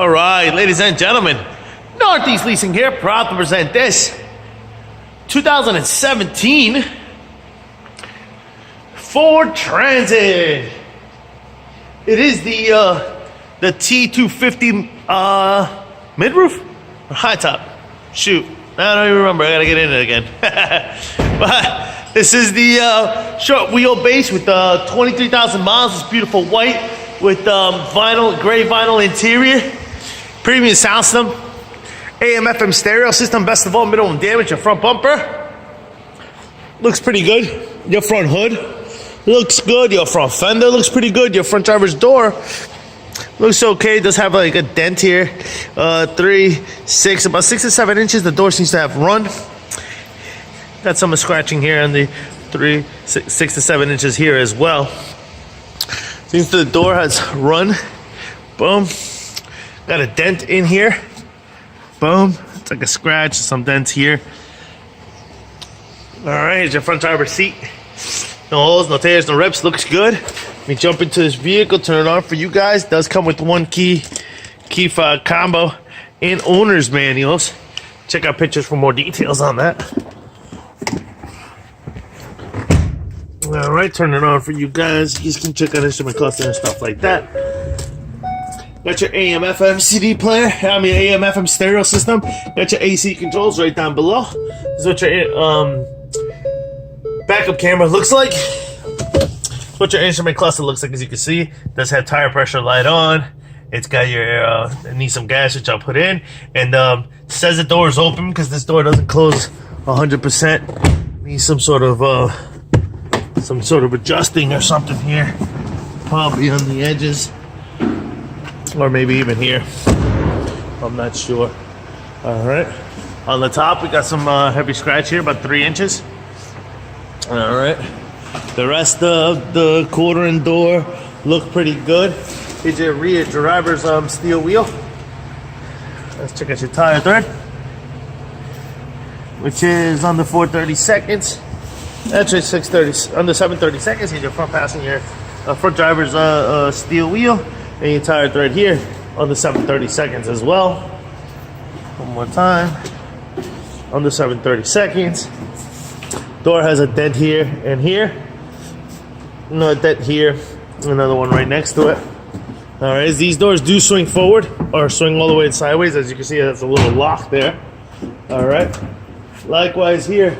All right, ladies and gentlemen, Northeast Leasing here, proud to present this 2017 Ford Transit. It is the T-250 mid-roof or high top. Shoot, I don't even remember. I gotta get in it again. But this is the short wheelbase with 23,000 miles. It's beautiful white with gray vinyl interior. Premium sound system, AM/FM stereo system, best of all, minimum damage. Your front bumper looks pretty good. Your front hood looks good. Your front fender looks pretty good. Your front driver's door looks okay. It does have like a dent here, about 6 to 7 inches. The door seems to have run. Got some scratching here on the 6 to 7 inches here as well. Seems the door has run. Boom. Got a dent in here. Boom. It's like a scratch, some dents here. All right, here's your front driver's seat. No holes, no tears, no rips. Looks good. Let me jump into this vehicle, turn it on for you guys. Does come with one key fob combo and owner's manuals. Check out pictures for more details on that. All right, turn it on for you guys. You can check out instrument cluster and stuff like that. Got your AM/FM CD player. AM/FM stereo system. Got your AC controls right down below. This is what your backup camera looks like. What your instrument cluster looks like, as you can see. It does have tire pressure light on. It's got your need some gas, which I'll put in, and says the door is open because this door doesn't close 100%. Needs some sort of adjusting or something here, probably on the edges, or maybe even here. I'm not sure. All right, on the top we got some heavy scratch here, about 3 inches. All right, the rest of the quarter and door look pretty good. Here's your rear driver's steel wheel. Let's check out your tire tread, which is under 4/32. Actually 6/30, under 7/32. Here's your front passenger, front driver's steel wheel, and your tire tread here under 7/32 as well. One more time, under 7/32. Door has a dent here and here. Another dent here, another one right next to it. All right, these doors do swing forward or swing all the way sideways. As you can see, there's a little lock there. All right, likewise here.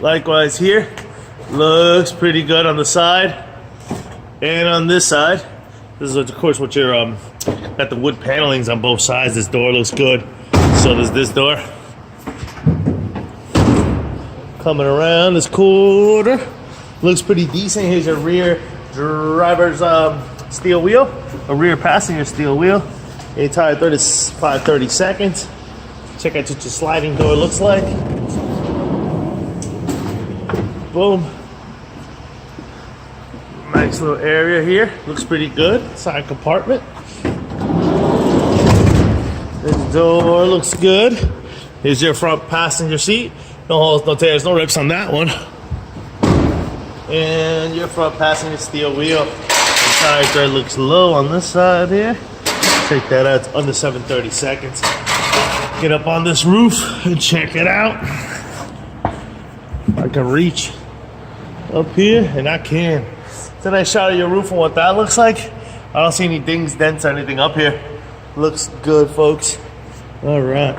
Likewise here. Looks pretty good on the side and on this side. This is, of course, what your got the wood panelings on both sides. This door looks good. So does this door. Coming around this quarter, looks pretty decent. Here's your rear driver's steel wheel, a rear passenger steel wheel. Your tire tread is 5/32. Check out what your sliding door looks like. Boom. Nice little area here. Looks pretty good. Side compartment. This door looks good. Here's your front passenger seat. No holes, no tears, no rips on that one. And your front passenger steel wheel. The tire tread looks low on this side here. Check that out. It's under 7/32. Get up on this roof and check it out. I can reach up here, and I can. It's a nice shot of your roof and what that looks like. I don't see any dings, dents, or anything up here. Looks good, folks. All right.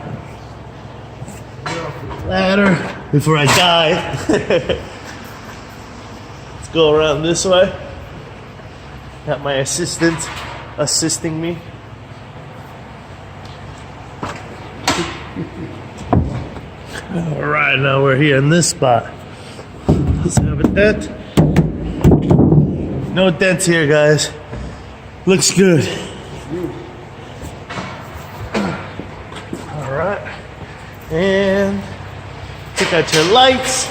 Ladder before I die. Let's go around this way. Got my assistant assisting me. All right, now we're here in this spot. Let's have a dent. No dents here, guys. Looks good. All right, and check out your lights.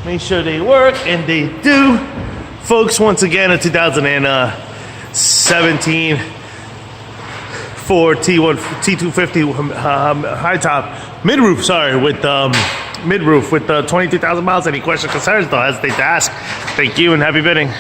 Make sure they work, and they do. Folks, once again, a 2017 Ford T-250 high top mid-roof, with 22,000 miles. Any questions, concerns, don't hesitate to ask. Thank you and happy bidding.